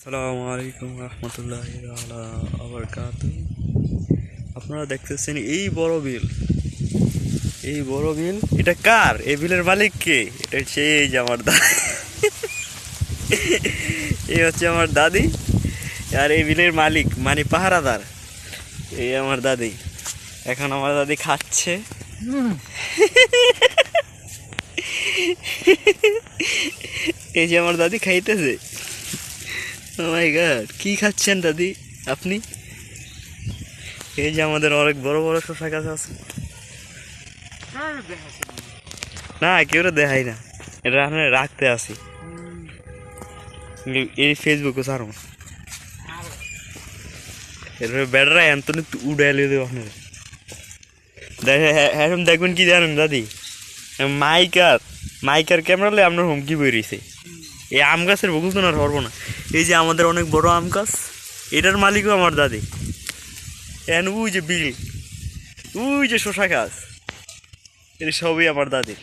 আসসালামু আলাইকুম রহমতুল্লাহি তাআলা বারাকাতুহু। আপনারা দেখতেছেন এই বড় বিল এটা কার? এই বিলের মালিক কে? এটা হচ্ছে এই যে আমার দাদি। এই হচ্ছে আমার দাদি, আর এই বিলের মালিক মানে পাহারাদার এই আমার দাদি। এখন আমার দাদি খাচ্ছে। এই যে আমার দাদি খাইতেছে। ও মাই গড, কি খাচ্ছেন দাদি আপনি? এই যে আমাদের অনেক বড় বড় শসা গাছ আছে। না, কেউ দেখাই না, এটা আমরা রাখতে আসি। এই ফেসবুকে ছাড়ো, এরপরে বেড়ারা এন্তনি উড়াইলে দেবো আপনার। এখন দেখবেন কি জানেন দাদি, মাইকার ক্যামেরালে আপনার হুমকি বেরিয়েছে। এই আম গাছের বকুল তো না ধরবো না। এই যে আমাদের অনেক বড় আম গাছ, এটার মালিকও আমার দাদি। ওই যে বিল, ওই যে শসা গাছ, এটা সবই আমার দাদির।